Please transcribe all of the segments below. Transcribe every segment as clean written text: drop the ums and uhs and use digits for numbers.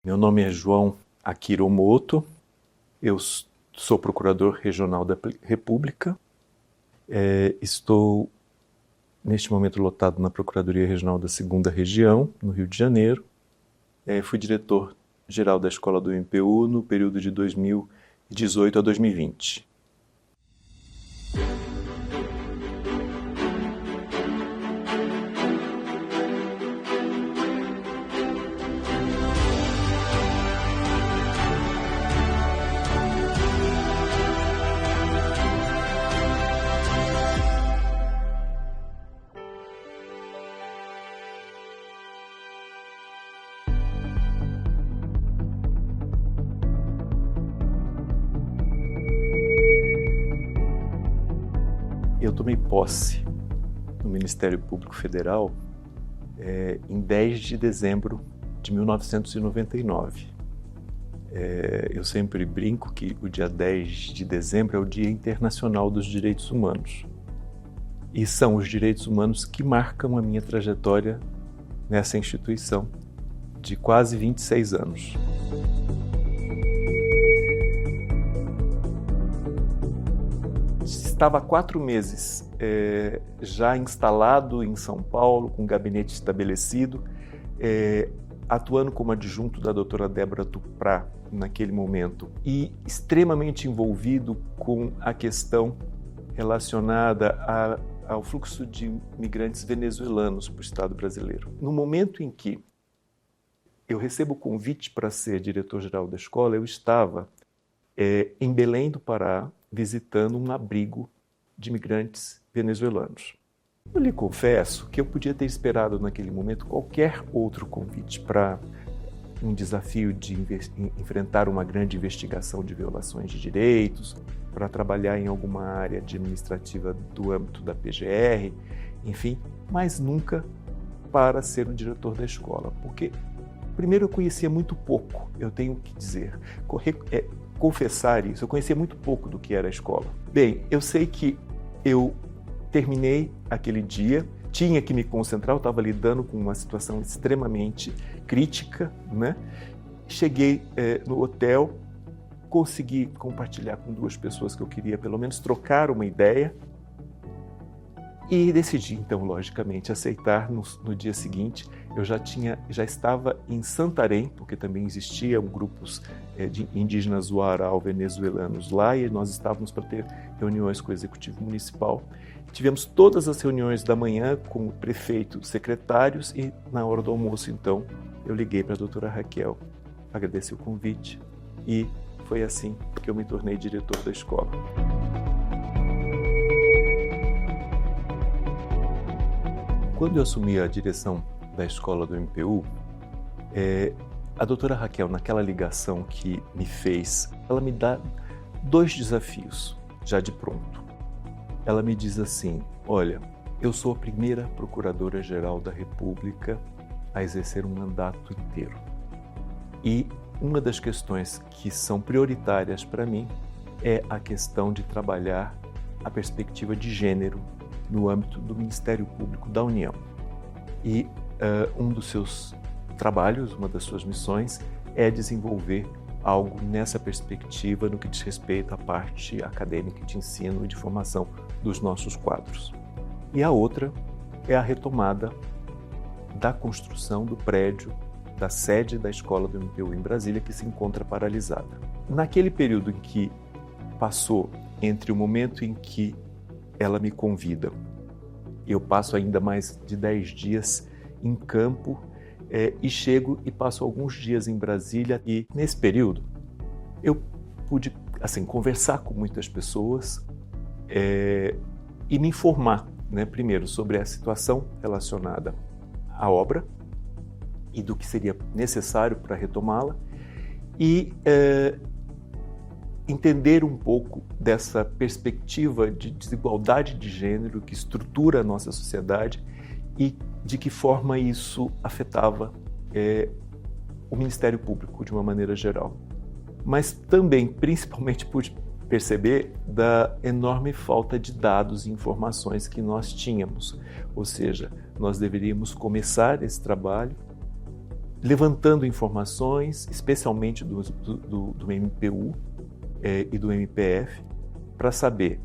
Meu nome é João Akira Moto, eu sou procurador regional da República, estou neste momento lotado na Procuradoria Regional da 2ª Região, no Rio de Janeiro. Fui diretor-geral da Escola do MPU no período de 2018 a 2020. Eu tomei posse no Ministério Público Federal em 10 de dezembro de 1999. Eu sempre brinco que o dia 10 de dezembro é o Dia Internacional dos Direitos Humanos. E são os direitos humanos que marcam a minha trajetória nessa instituição de quase 26 anos. Estava há 4 meses já instalado em São Paulo, com um gabinete estabelecido, atuando como adjunto da doutora Débora Tuprá naquele momento e extremamente envolvido com a questão relacionada ao fluxo de migrantes venezuelanos para o Estado brasileiro. No momento em que eu recebo o convite para ser diretor-geral da escola, eu estava em Belém do Pará, visitando um abrigo de migrantes venezuelanos. Eu lhe confesso que eu podia ter esperado naquele momento qualquer outro convite para um desafio de enfrentar uma grande investigação de violações de direitos, para trabalhar em alguma área administrativa do âmbito da PGR, enfim, mas nunca para ser o diretor da escola, porque primeiro eu conhecia muito pouco, eu tenho que dizer, confessar isso, eu conhecia muito pouco do que era a escola. Bem, eu sei que eu terminei aquele dia, tinha que me concentrar, eu estava lidando com uma situação extremamente crítica, né? Cheguei no hotel, consegui compartilhar com 2 pessoas que eu queria pelo menos trocar uma ideia e decidi então, logicamente, aceitar no dia seguinte. Eu já estava em Santarém, porque também existiam grupos de indígenas Uarau venezuelanos lá e nós estávamos para ter reuniões com o Executivo Municipal. Tivemos todas as reuniões da manhã com o prefeito, secretários e na hora do almoço, então, eu liguei para a doutora Raquel, agradeci o convite e foi assim que eu me tornei diretor da escola. Quando eu assumi a direção da escola do MPU, a doutora Raquel, naquela ligação que me fez, ela me dá 2 desafios, já de pronto. Ela me diz assim: olha, eu sou a primeira procuradora-geral da República a exercer um mandato inteiro. E uma das questões que são prioritárias para mim é a questão de trabalhar a perspectiva de gênero no âmbito do Ministério Público da União. E um dos seus trabalhos, uma das suas missões, é desenvolver algo nessa perspectiva no que diz respeito à parte acadêmica de ensino e de formação dos nossos quadros. E a outra é a retomada da construção do prédio da sede da Escola do MPU em Brasília, que se encontra paralisada. Naquele período em que passou entre o momento em que ela me convida, eu passo ainda mais de 10 dias em campo e chego e passo alguns dias em Brasília, e nesse período eu pude conversar com muitas pessoas e me informar, primeiro sobre a situação relacionada à obra e do que seria necessário para retomá-la e entender um pouco dessa perspectiva de desigualdade de gênero que estrutura a nossa sociedade e de que forma isso afetava o Ministério Público de uma maneira geral. Mas também, principalmente, pude perceber da enorme falta de dados e informações que nós tínhamos. Ou seja, nós deveríamos começar esse trabalho levantando informações, especialmente do MPU e do MPF, para saber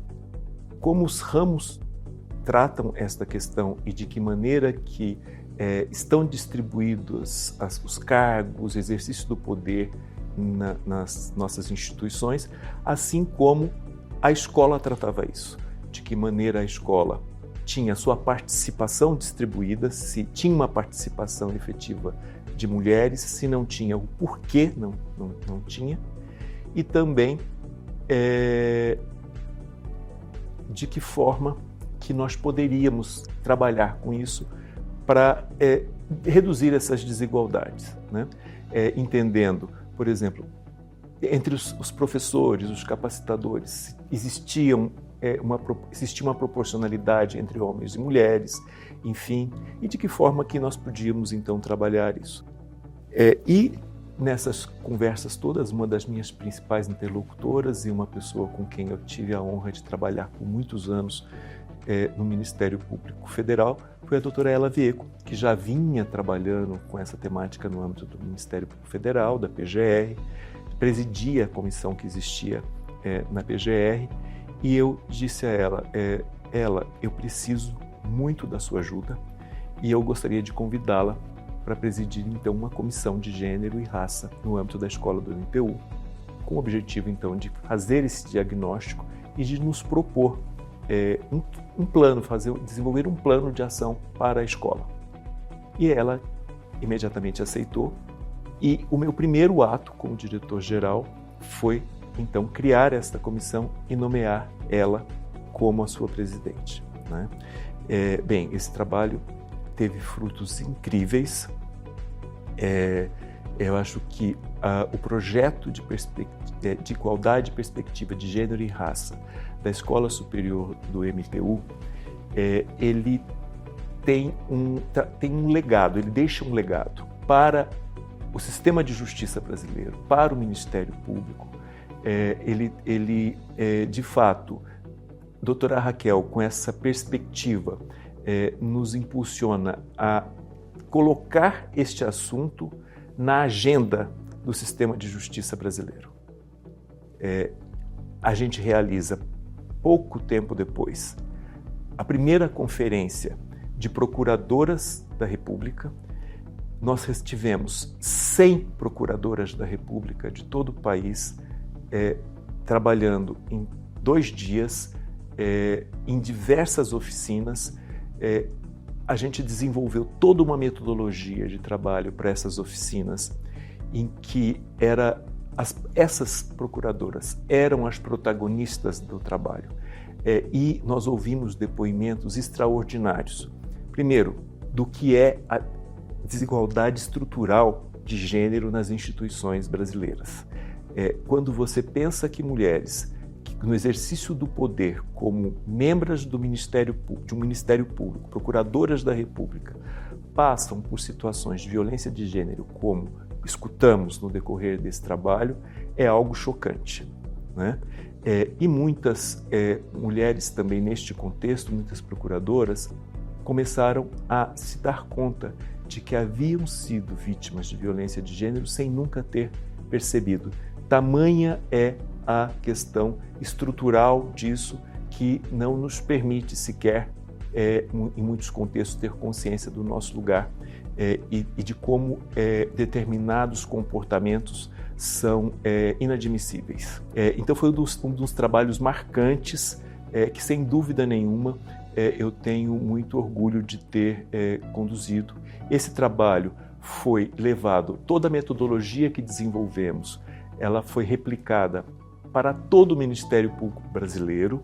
como os ramos tratam esta questão e de que maneira que estão distribuídos os cargos, o exercício do poder nas nossas instituições, assim como a escola tratava isso, de que maneira a escola tinha sua participação distribuída, se tinha uma participação efetiva de mulheres, se não tinha, o porquê não tinha, e também de que forma que nós poderíamos trabalhar com isso para reduzir essas desigualdades, né? Entendendo, por exemplo, entre os professores, os capacitadores, existia uma proporcionalidade entre homens e mulheres, enfim, e de que forma que nós podíamos então trabalhar isso. E nessas conversas todas, uma das minhas principais interlocutoras e uma pessoa com quem eu tive a honra de trabalhar por muitos anos no Ministério Público Federal foi a doutora Ela Vieco, que já vinha trabalhando com essa temática no âmbito do Ministério Público Federal, da PGR, presidia a comissão que existia na PGR, e eu disse a ela, eu preciso muito da sua ajuda e eu gostaria de convidá-la para presidir então uma comissão de gênero e raça no âmbito da escola do MPU, com o objetivo então de fazer esse diagnóstico e de nos propor um plano, desenvolver um plano de ação para a escola. E ela imediatamente aceitou, e o meu primeiro ato como diretor-geral foi então criar esta comissão e nomear ela como a sua presidente, né? Bem, esse trabalho teve frutos incríveis. Eu acho que o projeto de igualdade e perspectiva de gênero e raça da Escola Superior do MPU, ele tem um legado, ele deixa um legado para o sistema de justiça brasileiro, para o Ministério Público. De fato, doutora Raquel, com essa perspectiva, nos impulsiona a colocar este assunto na agenda do sistema de justiça brasileiro. A gente realiza, pouco tempo depois, a primeira conferência de procuradoras da República. Nós tivemos 100 procuradoras da República de todo o país trabalhando em 2 dias, em diversas oficinas. A gente desenvolveu toda uma metodologia de trabalho para essas oficinas, em que essas procuradoras eram as protagonistas do trabalho. E nós ouvimos depoimentos extraordinários. Primeiro, do que é a desigualdade estrutural de gênero nas instituições brasileiras. Quando você pensa que mulheres, no exercício do poder, como membros de um Ministério Público, procuradoras da República, passam por situações de violência de gênero, como escutamos no decorrer desse trabalho, é algo chocante, né? E muitas mulheres também neste contexto, muitas procuradoras, começaram a se dar conta de que haviam sido vítimas de violência de gênero sem nunca ter percebido. Tamanha é a questão estrutural disso, que não nos permite sequer, em muitos contextos, ter consciência do nosso lugar e de como determinados comportamentos são inadmissíveis. Então foi um dos trabalhos marcantes que, sem dúvida nenhuma, eu tenho muito orgulho de ter conduzido. Esse trabalho foi levado, toda a metodologia que desenvolvemos, ela foi replicada para todo o Ministério Público brasileiro.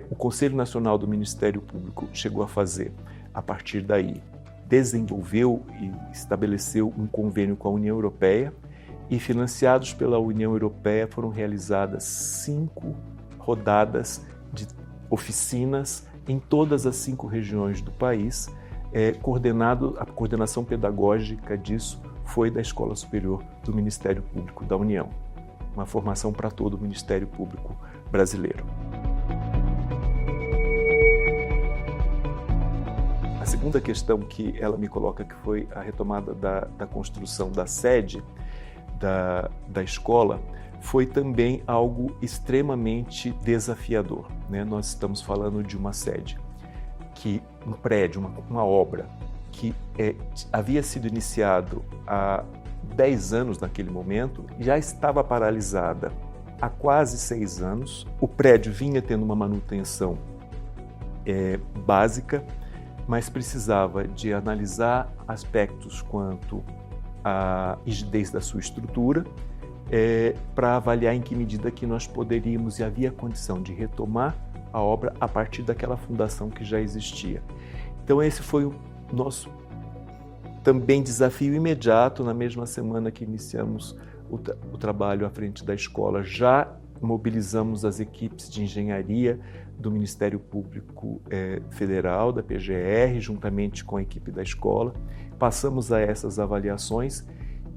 O Conselho Nacional do Ministério Público chegou a fazer, a partir daí, desenvolveu e estabeleceu um convênio com a União Europeia, e financiados pela União Europeia foram realizadas 5 rodadas de oficinas em todas as 5 regiões do país. A coordenação pedagógica disso foi da Escola Superior do Ministério Público da União. Uma formação para todo o Ministério Público brasileiro. A segunda questão que ela me coloca, que foi a retomada da construção da sede da escola, foi também algo extremamente desafiador, né? Nós estamos falando de uma sede, um prédio, uma obra que havia sido iniciado há 10 anos naquele momento, já estava paralisada há quase 6 anos. O prédio vinha tendo uma manutenção básica, mas precisava de analisar aspectos quanto à rigidez da sua estrutura, para avaliar em que medida que nós poderíamos e havia condição de retomar a obra a partir daquela fundação que já existia. Então esse foi o nosso também desafio imediato. Na mesma semana que iniciamos o trabalho à frente da escola, já mobilizamos as equipes de engenharia do Ministério Público Federal, da PGR, juntamente com a equipe da escola. Passamos a essas avaliações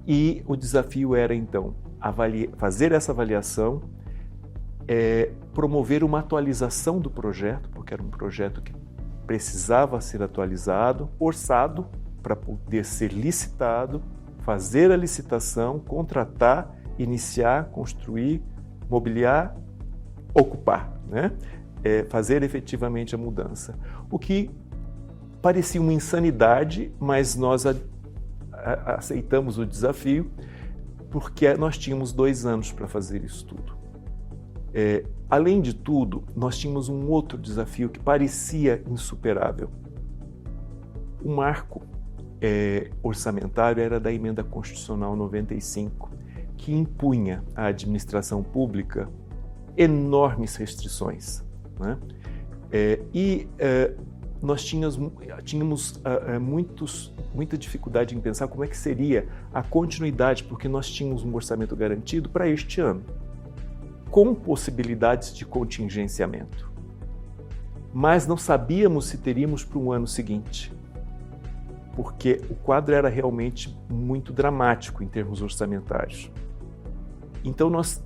e o desafio era, então, fazer essa avaliação, promover uma atualização do projeto, porque era um projeto que precisava ser atualizado, orçado para poder ser licitado, fazer a licitação, contratar, iniciar, construir, mobiliar, ocupar, né? Fazer efetivamente a mudança. O que parecia uma insanidade, mas nós aceitamos o desafio, porque nós tínhamos 2 anos para fazer isso tudo. Além de tudo, nós tínhamos um outro desafio que parecia insuperável. O marco orçamentário era da Emenda Constitucional 95, que impunha à administração pública enormes restrições, né? Nós tínhamos muita dificuldade em pensar como é que seria a continuidade, porque nós tínhamos um orçamento garantido para este ano, com possibilidades de contingenciamento. Mas não sabíamos se teríamos para um ano seguinte, porque o quadro era realmente muito dramático em termos orçamentários. Então, nós,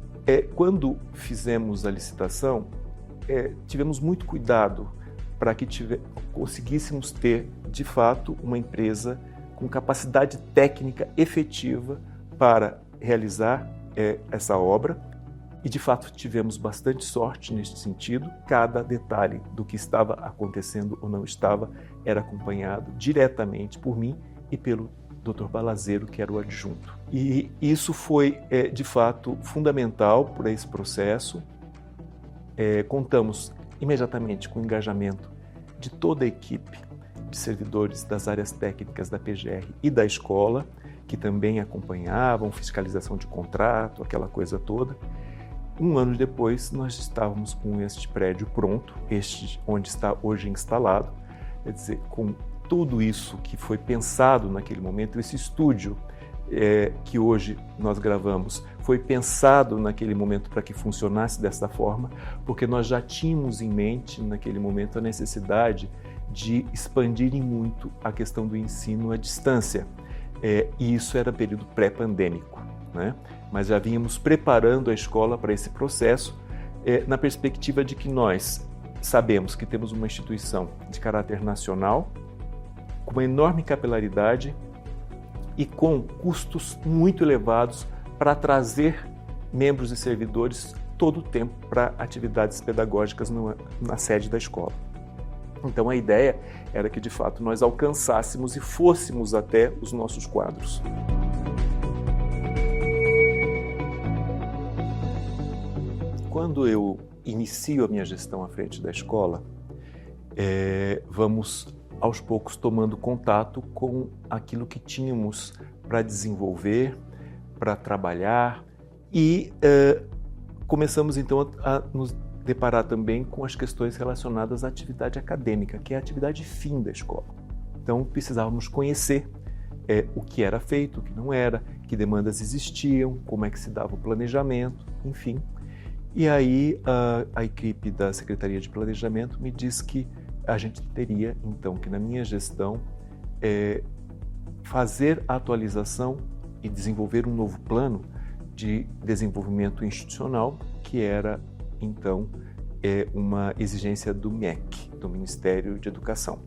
quando fizemos a licitação, tivemos muito cuidado para que conseguíssemos ter, de fato, uma empresa com capacidade técnica efetiva para realizar essa obra. E, de fato, tivemos bastante sorte neste sentido. Cada detalhe do que estava acontecendo ou não estava era acompanhado diretamente por mim e pelo Dr. Balazeiro, que era o adjunto. E isso foi, de fato, fundamental para esse processo. Contamos imediatamente com o engajamento de toda a equipe de servidores das áreas técnicas da PGR e da escola, que também acompanhavam fiscalização de contrato, aquela coisa toda. 1 ano depois, nós estávamos com este prédio pronto, este onde está hoje instalado, quer dizer, com tudo isso que foi pensado naquele momento. Esse estúdio que hoje nós gravamos foi pensado naquele momento para que funcionasse dessa forma, porque nós já tínhamos em mente naquele momento a necessidade de expandirem muito a questão do ensino à distância, e isso era período pré-pandêmico, né? Mas já vínhamos preparando a escola para esse processo, na perspectiva de que nós sabemos que temos uma instituição de caráter nacional, com uma enorme capilaridade e com custos muito elevados para trazer membros e servidores todo o tempo para atividades pedagógicas na sede da escola. Então a ideia era que, de fato, nós alcançássemos e fôssemos até os nossos quadros. Quando eu inicio a minha gestão à frente da escola, vamos aos poucos tomando contato com aquilo que tínhamos para desenvolver, para trabalhar, e começamos então a nos deparar também com as questões relacionadas à atividade acadêmica, que é a atividade fim da escola. Então precisávamos conhecer o que era feito, o que não era, que demandas existiam, como é que se dava o planejamento, enfim. E aí a equipe da Secretaria de Planejamento me diz que a gente teria, então, que na minha gestão, fazer a atualização e desenvolver um novo plano de desenvolvimento institucional, que era, então, uma exigência do MEC, do Ministério de Educação.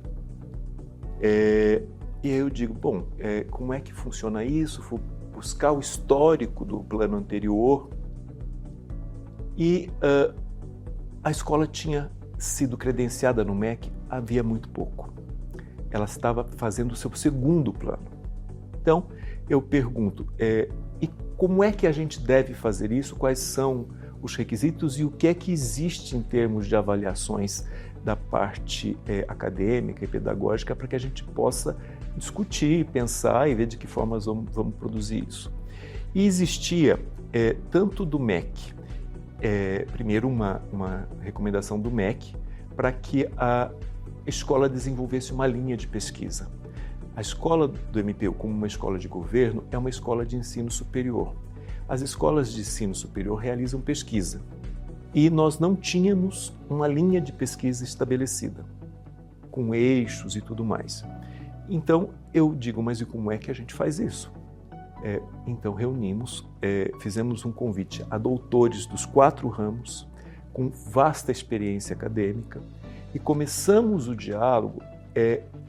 E aí eu digo, bom, como é que funciona isso? Vou buscar o histórico do plano anterior. E a escola tinha sido credenciada no MEC havia muito pouco. Ela estava fazendo o seu segundo plano. Então, eu pergunto, e como é que a gente deve fazer isso? Quais são os requisitos e o que é que existe em termos de avaliações da parte acadêmica e pedagógica para que a gente possa discutir, pensar e ver de que formas vamos produzir isso. E existia, tanto do MEC, primeiro uma recomendação do MEC para que a escola desenvolvesse uma linha de pesquisa. A escola do MPU, como uma escola de governo, é uma escola de ensino superior. As escolas de ensino superior realizam pesquisa e nós não tínhamos uma linha de pesquisa estabelecida, com eixos e tudo mais. Então eu digo, mas e como é que a gente faz isso? Então reunimos, fizemos um convite a doutores dos 4 ramos, com vasta experiência acadêmica, e começamos o diálogo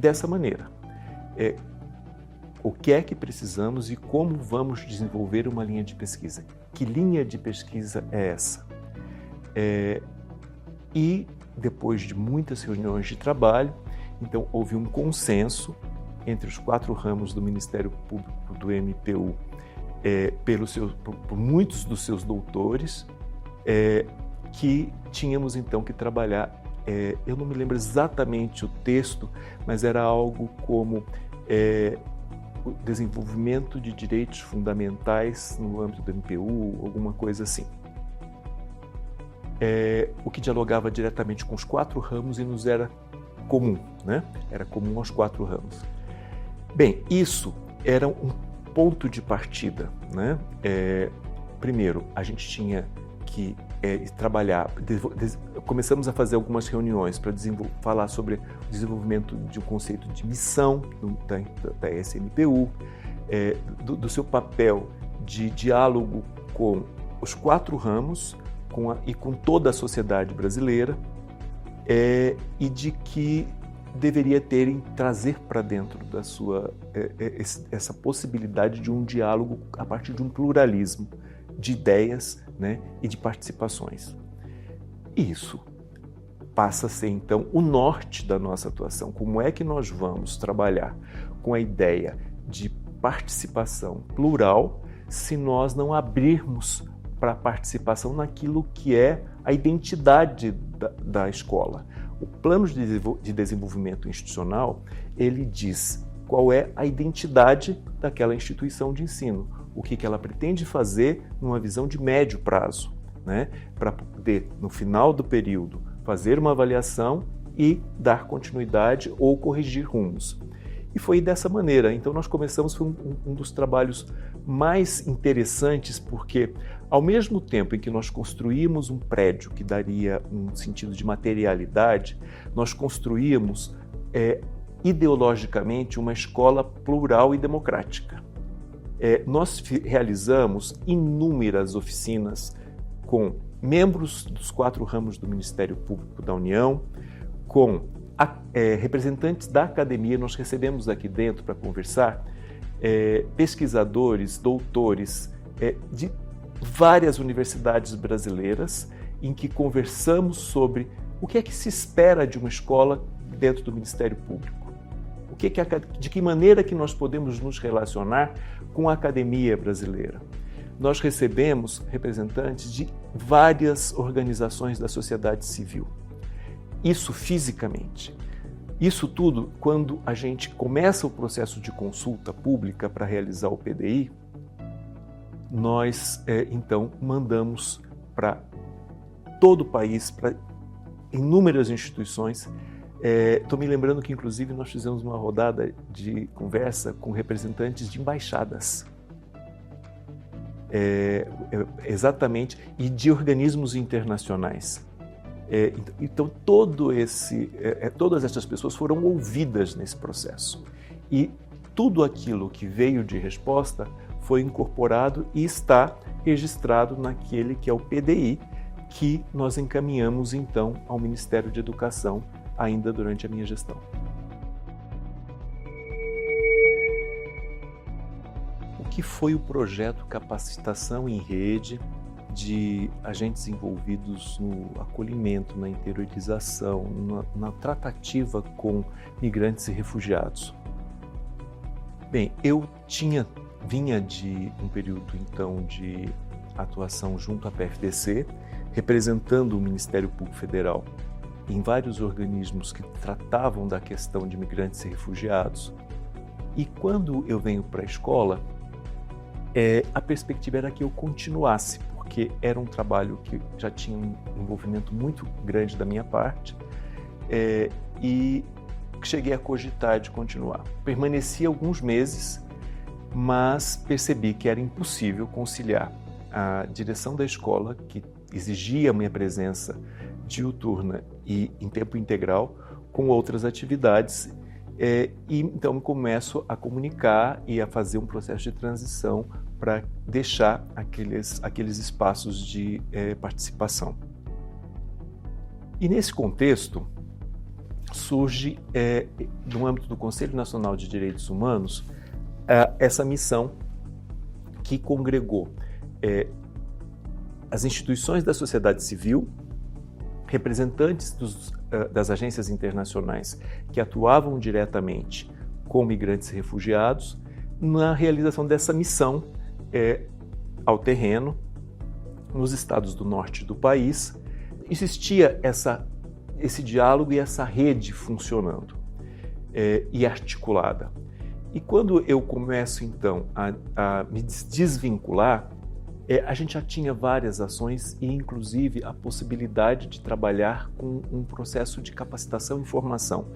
dessa maneira. O que é que precisamos e como vamos desenvolver uma linha de pesquisa? Que linha de pesquisa é essa? E depois de muitas reuniões de trabalho, então houve um consenso entre os 4 ramos do Ministério Público do MPU, por muitos dos seus doutores, que tínhamos então que trabalhar. Eu não me lembro exatamente o texto, mas era algo como o desenvolvimento de direitos fundamentais no âmbito do MPU, alguma coisa assim. O que dialogava diretamente com os 4 ramos e nos era comum, né? Era comum aos 4 ramos. Bem, isso era um ponto de partida, né? Primeiro, a gente tinha que trabalhar, começamos a fazer algumas reuniões para falar sobre o desenvolvimento de um conceito de missão da SMPU, do seu papel de diálogo com os 4 ramos e com toda a sociedade brasileira, e de que deveria trazer para dentro da sua essa possibilidade de um diálogo a partir de um pluralismo de ideias, né, e de participações. Isso passa a ser, então, o norte da nossa atuação. Como é que nós vamos trabalhar com a ideia de participação plural se nós não abrirmos para a participação naquilo que é a identidade da escola? O plano de desenvolvimento institucional, ele diz qual é a identidade daquela instituição de ensino, o que ela pretende fazer numa visão de médio prazo, né? Para poder, no final do período, fazer uma avaliação e dar continuidade ou corrigir rumos. E foi dessa maneira. Então nós começamos, foi um dos trabalhos mais interessantes, porque ao mesmo tempo em que nós construímos um prédio que daria um sentido de materialidade, nós construímos ideologicamente uma escola plural e democrática. Nós realizamos inúmeras oficinas com membros dos 4 ramos do Ministério Público da União, com representantes da academia. Nós recebemos aqui dentro para conversar pesquisadores, doutores de várias universidades brasileiras, em que conversamos sobre o que é que se espera de uma escola dentro do Ministério Público. De que maneira que nós podemos nos relacionar com a academia brasileira. Nós recebemos representantes de várias organizações da sociedade civil. Isso fisicamente. Isso tudo, quando a gente começa o processo de consulta pública para realizar o PDI, nós, então, mandamos para todo o país, para inúmeras instituições. Estou me lembrando que, inclusive, nós fizemos uma rodada de conversa com representantes de embaixadas. Exatamente, e de organismos internacionais. Então, todas essas pessoas foram ouvidas nesse processo. E tudo aquilo que veio de resposta foi incorporado e está registrado naquele que é o PDI, que nós encaminhamos, então, ao Ministério de Educação, ainda durante a minha gestão. que foi o projeto Capacitação em Rede de agentes envolvidos no acolhimento, na interiorização, na tratativa com migrantes e refugiados. Bem, eu vinha de um período então de atuação junto à PFDC, representando o Ministério Público Federal em vários organismos que tratavam da questão de migrantes e refugiados. E quando eu venho para a escola, a perspectiva era que eu continuasse, porque era um trabalho que já tinha um envolvimento muito grande da minha parte, e cheguei a cogitar de continuar. Permaneci alguns meses, mas percebi que era impossível conciliar a direção da escola, que exigia a minha presença diuturna e em tempo integral, com outras atividades, e então começo a comunicar e a fazer um processo de transição para deixar aqueles espaços de participação. E nesse contexto, surge, no âmbito do Conselho Nacional de Direitos Humanos, essa missão que congregou as instituições da sociedade civil, representantes das agências internacionais que atuavam diretamente com migrantes e refugiados, na realização dessa missão ao terreno, nos estados do norte do país. Existia esse diálogo e essa rede funcionando e articulada. E quando eu começo, então, a me desvincular, a gente já tinha várias ações e, inclusive, a possibilidade de trabalhar com um processo de capacitação e formação.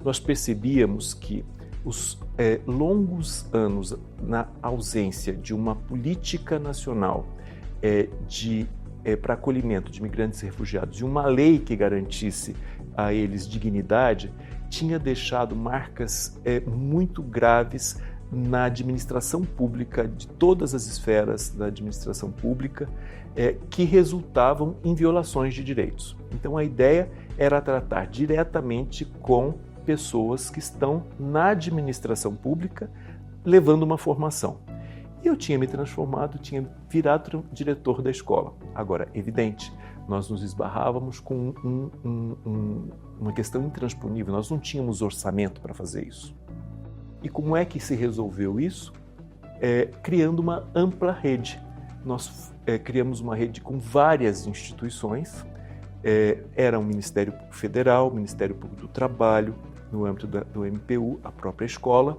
Nós percebíamos que os longos anos na ausência de uma política nacional para acolhimento de migrantes e refugiados, de uma lei que garantisse a eles dignidade, tinha deixado marcas muito graves na administração pública, de todas as esferas da administração pública, que resultavam em violações de direitos. Então a ideia era tratar diretamente com pessoas que estão na administração pública levando uma formação. E eu tinha me transformado, tinha virado diretor da escola. Agora, evidente, nós nos esbarrávamos com uma questão intransponível, nós não tínhamos orçamento para fazer isso. E como é que se resolveu isso? Criando uma ampla rede. Nós criamos uma rede com várias instituições, era o Ministério Público Federal, o Ministério Público do Trabalho, no âmbito do MPU, a própria escola.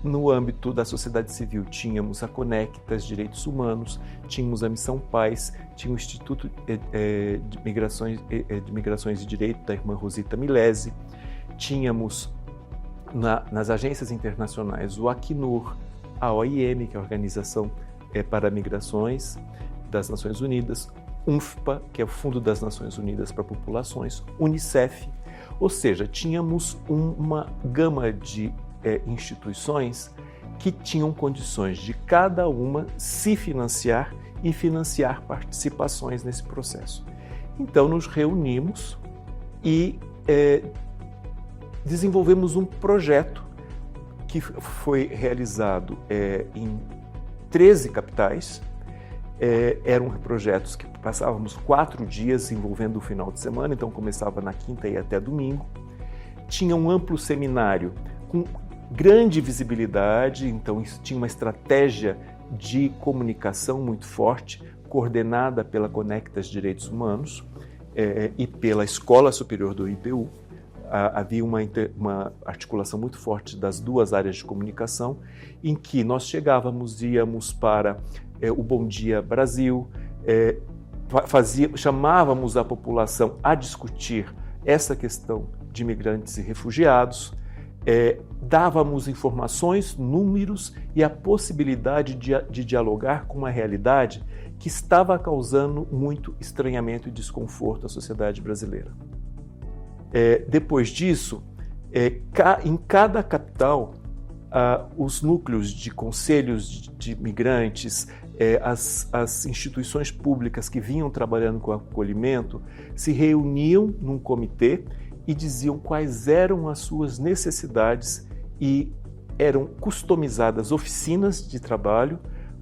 No âmbito da sociedade civil, tínhamos a Conectas Direitos Humanos, tínhamos a Missão Paz, tinha o Instituto de Migrações e Direito da irmã Rosita Milesi, tínhamos nas agências internacionais o Acnur, a OIM, que é a Organização para Migrações das Nações Unidas, UNFPA, que é o Fundo das Nações Unidas para Populações, Unicef, ou seja, tínhamos uma gama de instituições que tinham condições de cada uma se financiar e financiar participações nesse processo. Então nos reunimos e desenvolvemos um projeto que foi realizado em 13 capitais. Eram projetos que passávamos 4 dias envolvendo o final de semana, então começava na quinta e até domingo. Tinha um amplo seminário com grande visibilidade, então isso tinha uma estratégia de comunicação muito forte, coordenada pela Conectas Direitos Humanos e pela Escola Superior do IPU. Havia uma articulação muito forte das duas áreas de comunicação, em que nós íamos para o Bom Dia Brasil, chamávamos a população a discutir essa questão de imigrantes e refugiados, dávamos informações, números e a possibilidade de dialogar com uma realidade que estava causando muito estranhamento e desconforto à sociedade brasileira. Depois disso, em cada capital, os núcleos de conselhos de migrantes, as instituições públicas que vinham trabalhando com acolhimento, se reuniam num comitê e diziam quais eram as suas necessidades e eram customizadas oficinas de trabalho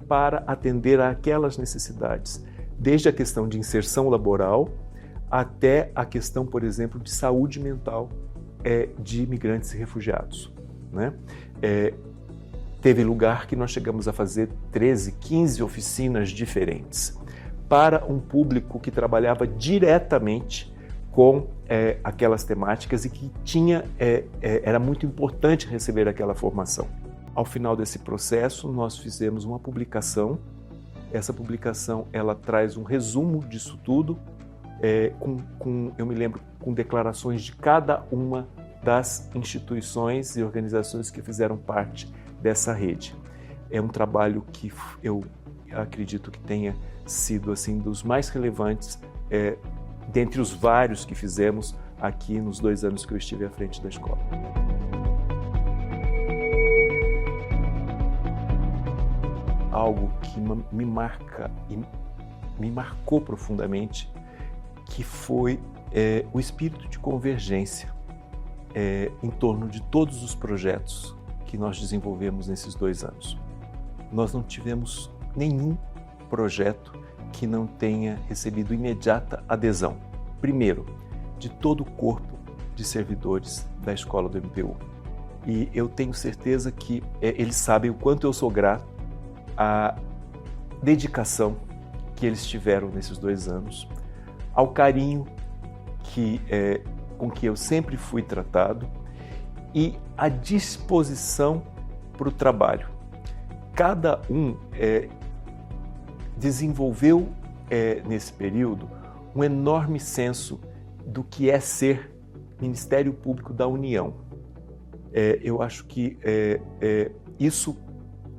para atender àquelas necessidades, desde a questão de inserção laboral até a questão, por exemplo, de saúde mental de imigrantes e refugiados, né? Teve lugar que nós chegamos a fazer 13, 15 oficinas diferentes para um público que trabalhava diretamente com aquelas temáticas e que era muito importante receber aquela formação. Ao final desse processo, nós fizemos uma publicação. Essa publicação ela traz um resumo disso tudo, eu me lembro, com declarações de cada uma das instituições e organizações que fizeram parte dessa rede. É um trabalho que eu acredito que tenha sido assim dos mais relevantes dentre os vários que fizemos aqui nos 2 anos que eu estive à frente da escola. Algo que me marca e me marcou profundamente, que foi o espírito de convergência em torno de todos os projetos que nós desenvolvemos nesses 2 anos. Nós não tivemos nenhum projeto que não tenha recebido imediata adesão. Primeiro, de todo o corpo de servidores da escola do MPU. E eu tenho certeza que eles sabem o quanto eu sou grato à dedicação que eles tiveram nesses 2 anos, ao carinho com que eu sempre fui tratado e à disposição para o trabalho. Cada um desenvolveu nesse período um enorme senso do que é ser Ministério Público da União. Eu acho que isso,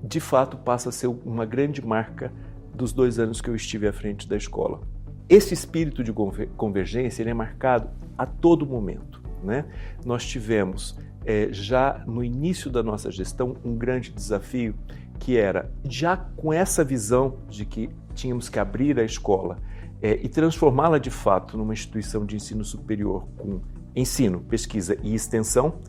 de fato, passa a ser uma grande marca dos 2 anos que eu estive à frente da escola. Esse espírito de convergência ele é marcado a todo momento, né? Nós tivemos, já no início da nossa gestão, um grande desafio, que era, já com essa visão de que tínhamos que abrir a escola e transformá-la de fato numa instituição de ensino superior com ensino, pesquisa e extensão,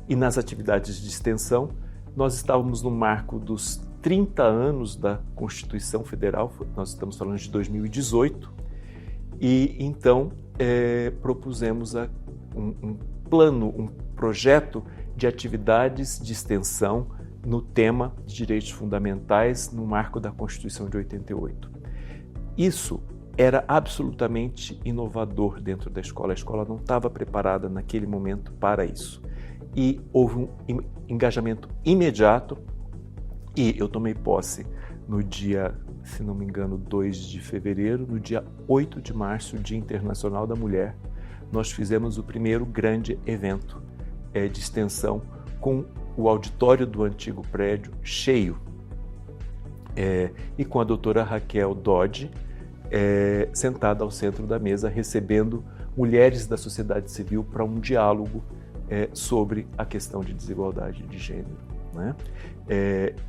e nas atividades de extensão, nós estávamos no marco dos 30 anos da Constituição Federal, nós estamos falando de 2018, e então propusemos um plano, um projeto de atividades de extensão no tema de direitos fundamentais no marco da Constituição de 88. Isso era absolutamente inovador dentro da escola. A escola não estava preparada naquele momento para isso. E houve um engajamento imediato e eu tomei posse no dia, se não me engano, 2 de fevereiro, no dia 8 de março, Dia Internacional da Mulher, nós fizemos o primeiro grande evento de extensão com o auditório do antigo prédio cheio e com a doutora Raquel Dodge sentada ao centro da mesa, recebendo mulheres da sociedade civil para um diálogo sobre a questão de desigualdade de gênero, né?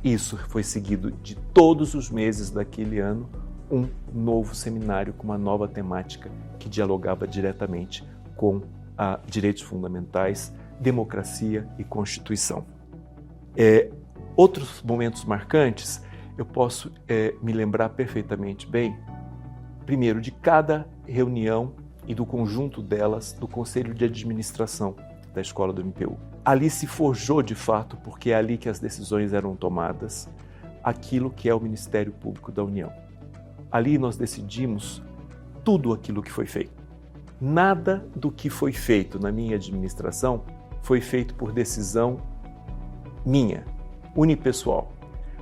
Isso foi seguido de todos os meses daquele ano um novo seminário com uma nova temática que dialogava diretamente com direitos fundamentais, democracia e Constituição. Outros momentos marcantes, eu posso me lembrar perfeitamente bem, primeiro, de cada reunião e do conjunto delas do Conselho de Administração da Escola do MPU. Ali se forjou, de fato, porque é ali que as decisões eram tomadas, aquilo que é o Ministério Público da União. Ali nós decidimos tudo aquilo que foi feito. Nada do que foi feito na minha administração foi feito por decisão minha, unipessoal.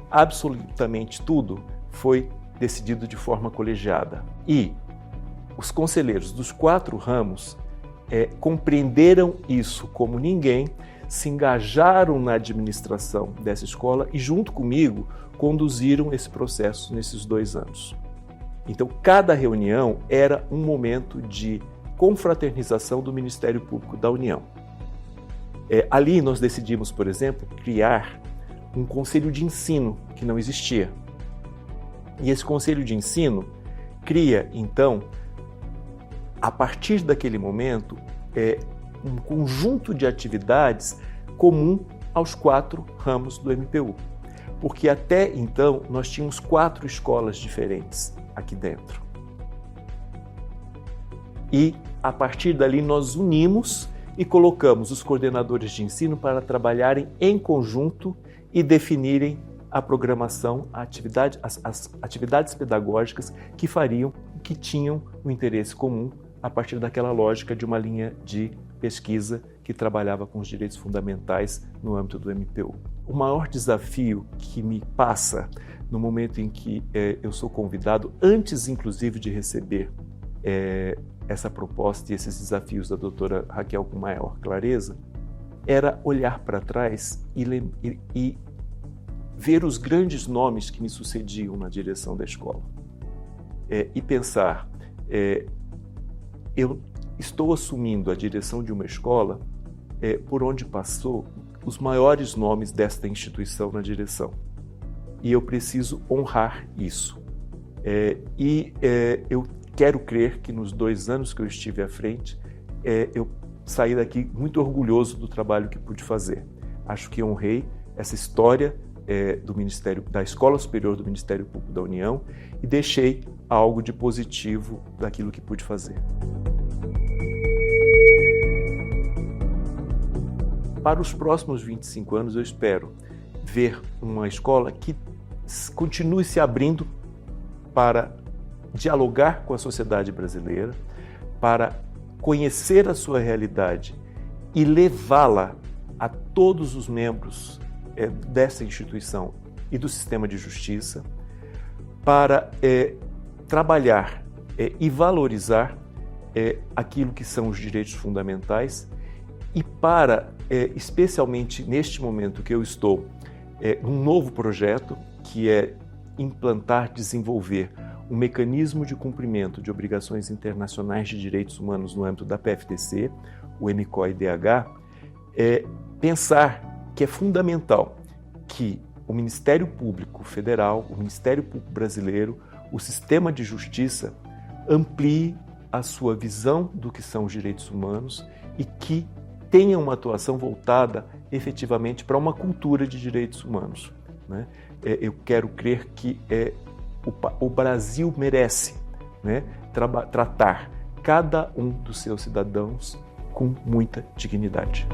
Absolutamente tudo foi decidido de forma colegiada. E os conselheiros dos 4 ramos compreenderam isso como ninguém, se engajaram na administração dessa escola e, junto comigo, conduziram esse processo nesses 2 anos. Então, cada reunião era um momento de confraternização do Ministério Público da União. Ali nós decidimos, por exemplo, criar um conselho de ensino que não existia. E esse conselho de ensino cria, então, a partir daquele momento, um conjunto de atividades comum aos 4 ramos do MPU. Porque até então nós tínhamos 4 escolas diferentes aqui dentro. E a partir dali nós unimos e colocamos os coordenadores de ensino para trabalharem em conjunto e definirem a programação, as atividades pedagógicas que tinham um interesse comum a partir daquela lógica de uma linha de pesquisa que trabalhava com os direitos fundamentais no âmbito do MPU. O maior desafio que me passa no momento em que eu sou convidado, antes inclusive de receber essa proposta e esses desafios da doutora Raquel com maior clareza, era olhar para trás e ver os grandes nomes que me sucediam na direção da escola. E pensar, eu estou assumindo a direção de uma escola por onde passou os maiores nomes desta instituição na direção. E eu preciso honrar isso. Eu quero crer que nos 2 anos que eu estive à frente, eu saí daqui muito orgulhoso do trabalho que pude fazer. Acho que honrei essa história da Escola Superior do Ministério Público da União e deixei algo de positivo daquilo que pude fazer. Para os próximos 25 anos, eu espero ver uma escola que continue se abrindo para dialogar com a sociedade brasileira, para conhecer a sua realidade e levá-la a todos os membros dessa instituição e do sistema de justiça, para trabalhar e valorizar aquilo que são os direitos fundamentais e para, especialmente neste momento que eu estou, um novo projeto que é implantar, desenvolver um mecanismo de cumprimento de obrigações internacionais de direitos humanos no âmbito da PFDC, o MCOI-DH, pensar que é fundamental que o Ministério Público Federal, o Ministério Público Brasileiro, o sistema de justiça amplie a sua visão do que são os direitos humanos e que tenha uma atuação voltada efetivamente para uma cultura de direitos humanos, né? Eu quero crer que o Brasil merece, né, tratar cada um dos seus cidadãos com muita dignidade.